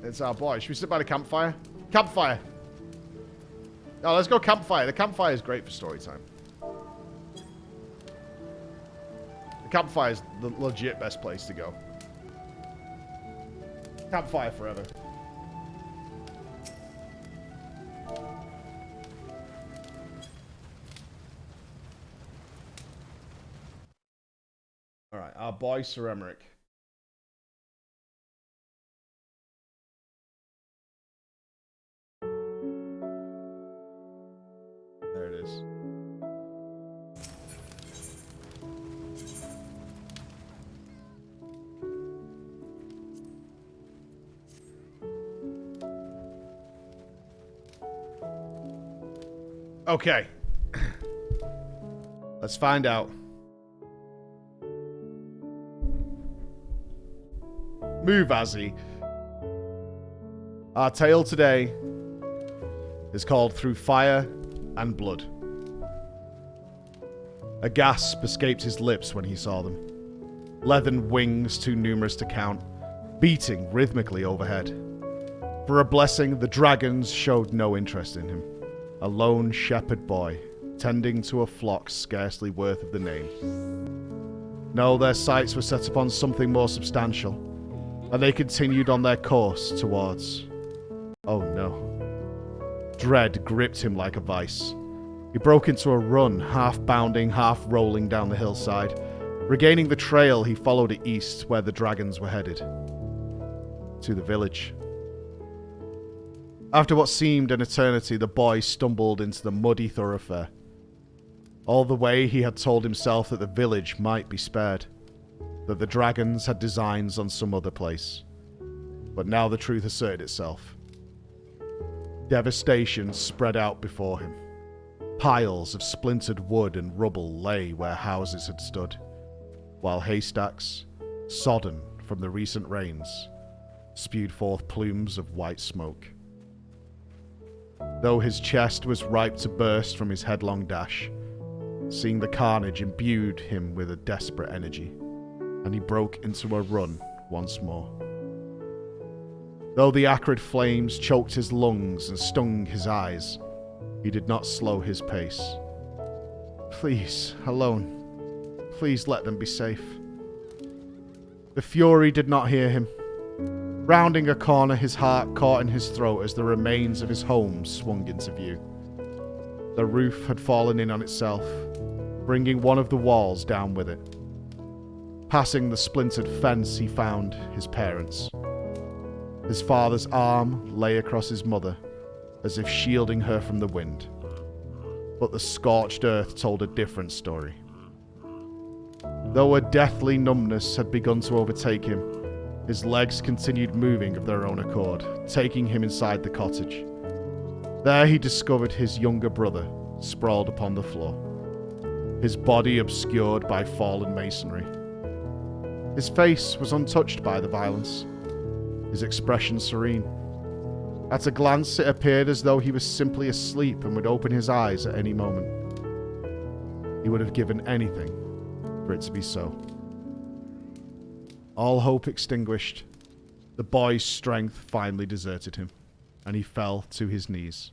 It's our boy. Should we sit by the campfire? Campfire! Oh, let's go campfire. The campfire is great for story time. The campfire is the legit best place to go. Campfire forever. Alright, our boy Sir Emmerich. There it is. Okay. Let's find out. Move, Azzy. Our tale today is called Through Fire and Blood. A gasp escaped his lips when he saw them. Leathern wings too numerous to count, beating rhythmically overhead. For a blessing, the dragons showed no interest in him. A lone shepherd boy, tending to a flock scarcely worth of the name. No, their sights were set upon something more substantial, and they continued on their course towards... Oh no. Dread gripped him like a vice. He broke into a run, half bounding, half rolling down the hillside. Regaining the trail, he followed it east, where the dragons were headed. To the village. After what seemed an eternity, the boy stumbled into the muddy thoroughfare. All the way he had told himself that the village might be spared, that the dragons had designs on some other place. But now the truth asserted itself. Devastation spread out before him. Piles of splintered wood and rubble lay where houses had stood, while haystacks, sodden from the recent rains, spewed forth plumes of white smoke. Though his chest was ripe to burst from his headlong dash, seeing the carnage imbued him with a desperate energy, and he broke into a run once more. Though the acrid flames choked his lungs and stung his eyes, he did not slow his pace. Please, alone. Please let them be safe. The fury did not hear him. Rounding a corner, his heart caught in his throat as the remains of his home swung into view. The roof had fallen in on itself, bringing one of the walls down with it. Passing the splintered fence, he found his parents. His father's arm lay across his mother, as if shielding her from the wind. But the scorched earth told a different story. Though a deathly numbness had begun to overtake him, his legs continued moving of their own accord, taking him inside the cottage. There he discovered his younger brother, sprawled upon the floor, his body obscured by fallen masonry. His face was untouched by the violence, his expression serene. At a glance, it appeared as though he was simply asleep and would open his eyes at any moment. He would have given anything for it to be so. All hope extinguished, the boy's strength finally deserted him, and he fell to his knees.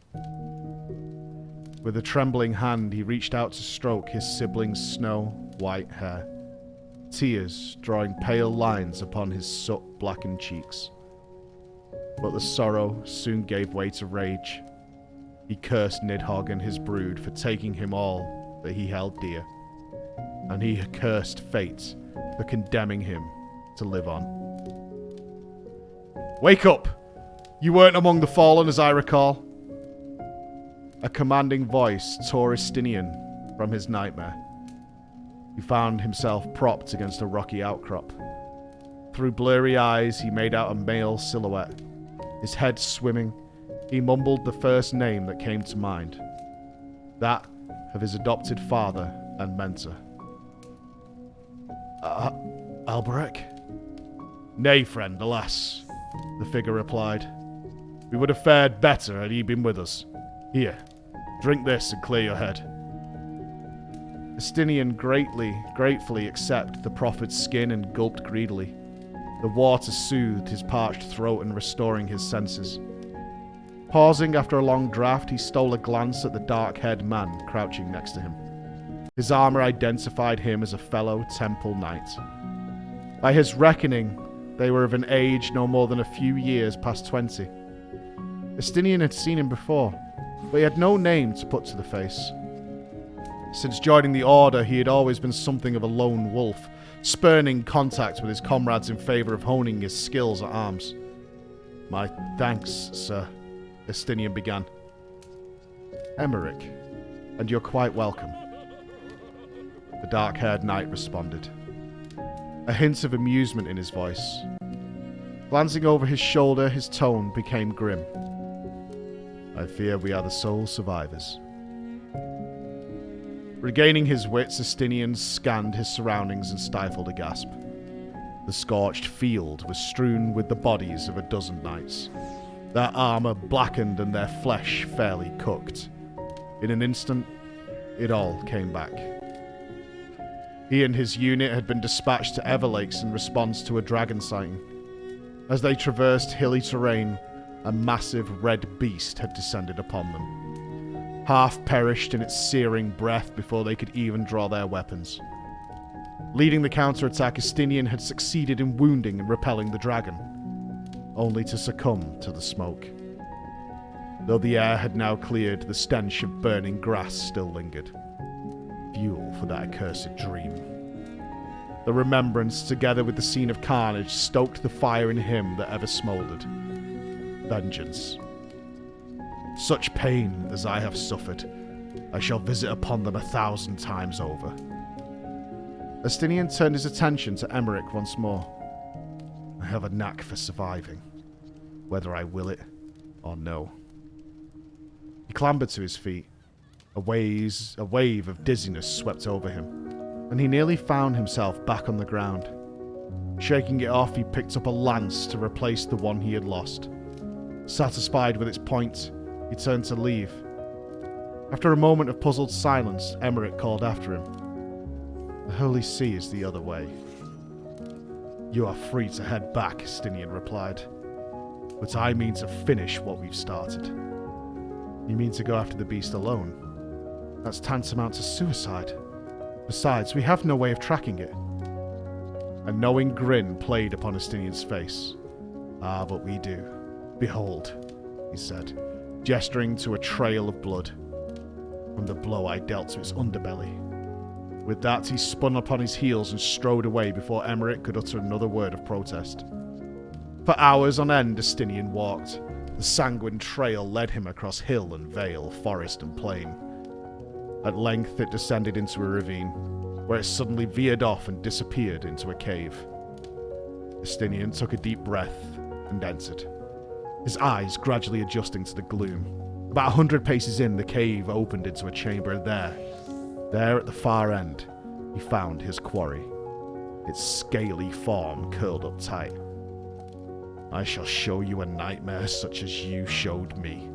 With a trembling hand, he reached out to stroke his sibling's snow-white hair, tears drawing pale lines upon his soot-blackened cheeks. But the sorrow soon gave way to rage. He cursed Nidhogg and his brood for taking him all that he held dear, and he cursed fate for condemning him to live on. Wake up! You weren't among the fallen, as I recall. A commanding voice tore Estinian from his nightmare. He found himself propped against a rocky outcrop. Through blurry eyes, he made out a male silhouette. His head swimming, he mumbled the first name that came to mind. That of his adopted father and mentor. Alberic? Nay, friend, alas, the figure replied. We would have fared better had he been with us. Here, drink this and clear your head. Estinian gratefully accepted the proffered skin and gulped greedily. The water soothed his parched throat and restoring his senses. Pausing after a long draught, he stole a glance at the dark-haired man crouching next to him. His armor identified him as a fellow temple knight. By his reckoning, they were of an age no more than a few years past 20. Estinian had seen him before, but he had no name to put to the face. Since joining the Order, he had always been something of a lone wolf, spurning contact with his comrades in favour of honing his skills at arms. "My thanks, sir," Estinian began. "Emmerich, and you're quite welcome," the dark-haired knight responded, a hint of amusement in his voice. Glancing over his shoulder, his tone became grim. "I fear we are the sole survivors." Regaining his wits, Estinian scanned his surroundings and stifled a gasp. The scorched field was strewn with the bodies of a dozen knights, their armour blackened and their flesh fairly cooked. In an instant, it all came back. He and his unit had been dispatched to Everlakes in response to a dragon sighting. As they traversed hilly terrain, a massive red beast had descended upon them. Half perished in its searing breath before they could even draw their weapons. Leading the counterattack, Estinian had succeeded in wounding and repelling the dragon, only to succumb to the smoke. Though the air had now cleared, the stench of burning grass still lingered. Fuel for that accursed dream. The remembrance, together with the scene of carnage, stoked the fire in him that ever smouldered. Vengeance. Such pain as I have suffered, I shall visit upon them 1,000 times over. Estinian turned his attention to Emmerich once more. I have a knack for surviving, whether I will it or no. He clambered to his feet. A wave of dizziness swept over him, and he nearly found himself back on the ground. Shaking it off, he picked up a lance to replace the one he had lost. Satisfied with its point, he turned to leave. After a moment of puzzled silence, Emmerich called after him. The Holy See is the other way. You are free to head back, Estinian replied. But I mean to finish what we've started. You mean to go after the beast alone? That's tantamount to suicide. Besides, we have no way of tracking it. A knowing grin played upon Estinian's face. Ah, but we do. Behold, he said, gesturing to a trail of blood from the blow I dealt to its underbelly. With that, he spun upon his heels and strode away before Emmerich could utter another word of protest. For hours on end, Estinian walked. The sanguine trail led him across hill and vale, forest and plain. At length, it descended into a ravine, where it suddenly veered off and disappeared into a cave. Estinian took a deep breath and entered, his eyes gradually adjusting to the gloom. About 100 paces in, the cave opened into a chamber, and there at the far end, he found his quarry, its scaly form curled up tight. I shall show you a nightmare such as you showed me.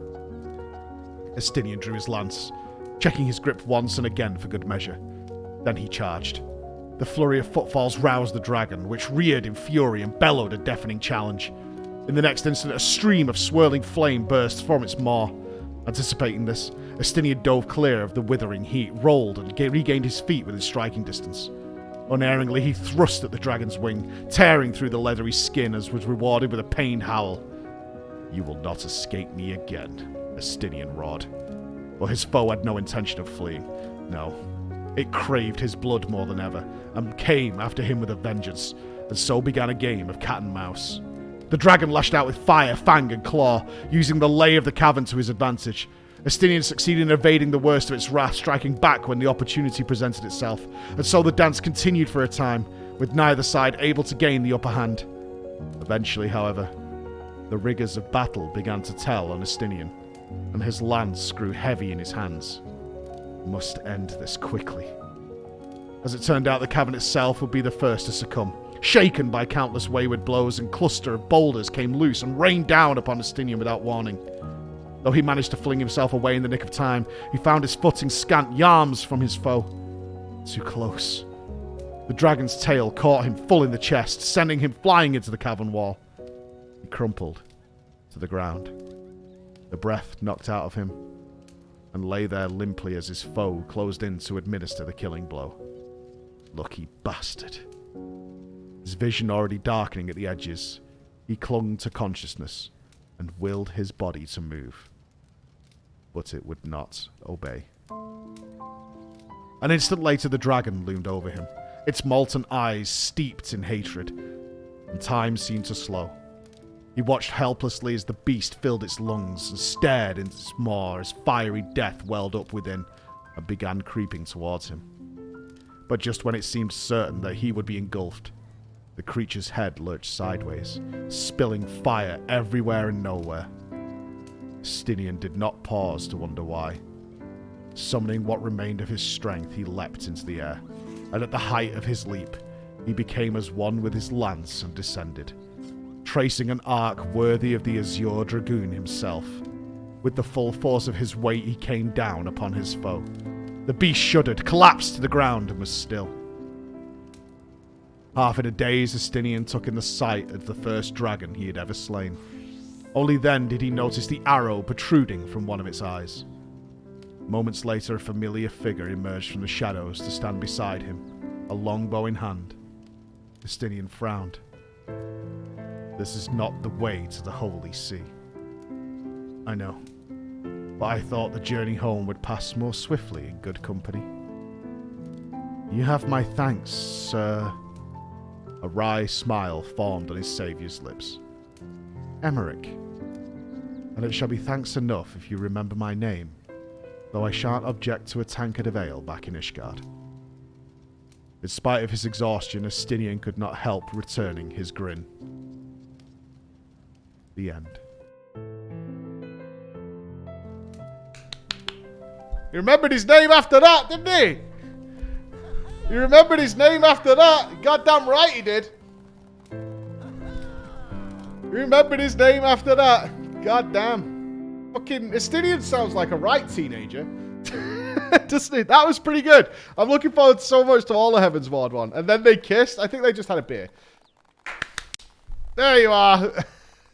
Estinian drew his lance, checking his grip once and again for good measure. Then he charged. The flurry of footfalls roused the dragon, which reared in fury and bellowed a deafening challenge. In the next instant, a stream of swirling flame burst from its maw. Anticipating this, Estinian dove clear of the withering heat, rolled and regained his feet within striking distance. Unerringly, he thrust at the dragon's wing, tearing through the leathery skin as was rewarded with a pained howl. You will not escape me again, Estinian roared. But his foe had no intention of fleeing. No, it craved his blood more than ever, and came after him with a vengeance, and so began a game of cat and mouse. The dragon lashed out with fire, fang, and claw, using the lay of the cavern to his advantage. Estinian succeeded in evading the worst of its wrath, striking back when the opportunity presented itself, and so the dance continued for a time, with neither side able to gain the upper hand. Eventually, however, the rigours of battle began to tell on Estinian, and his lance grew heavy in his hands. Must end this quickly. As it turned out, the cavern itself would be the first to succumb. Shaken by countless wayward blows, a cluster of boulders came loose and rained down upon Estinian without warning. Though he managed to fling himself away in the nick of time, he found his footing scant yards from his foe. Too close. The dragon's tail caught him full in the chest, sending him flying into the cavern wall. He crumpled to the ground, the breath knocked out of him, and lay there limply as his foe closed in to administer the killing blow. Lucky bastard. His vision already darkening at the edges, he clung to consciousness and willed his body to move. But it would not obey. An instant later, the dragon loomed over him, its molten eyes steeped in hatred, and time seemed to slow. He watched helplessly as the beast filled its lungs and stared into its maw as fiery death welled up within and began creeping towards him. But just when it seemed certain that he would be engulfed, the creature's head lurched sideways, spilling fire everywhere and nowhere. Stinian did not pause to wonder why. Summoning what remained of his strength, he leapt into the air, and at the height of his leap, he became as one with his lance and descended, tracing an arc worthy of the Azure Dragoon himself. With the full force of his weight, he came down upon his foe. The beast shuddered, collapsed to the ground, and was still. Half in a daze, Estinian took in the sight of the first dragon he had ever slain. Only then did he notice the arrow protruding from one of its eyes. Moments later, a familiar figure emerged from the shadows to stand beside him, a longbow in hand. Estinian frowned. This is not the way to the Holy See. I know, but I thought the journey home would pass more swiftly in good company. You have my thanks, sir. A wry smile formed on his saviour's lips. Emmerich. And it shall be thanks enough if you remember my name, though I shan't object to a tankard of ale back in Ishgard. In spite of his exhaustion, Estinian could not help returning his grin. The end. He remembered his name after that, didn't he? He remembered his name after that. Goddamn right he did. He remembered his name after that. Goddamn. Fucking Estinian sounds like a right teenager. Doesn't it? That was pretty good. I'm looking forward so much to all the Heavensward one. And then they kissed. I think they just had a beer. There you are.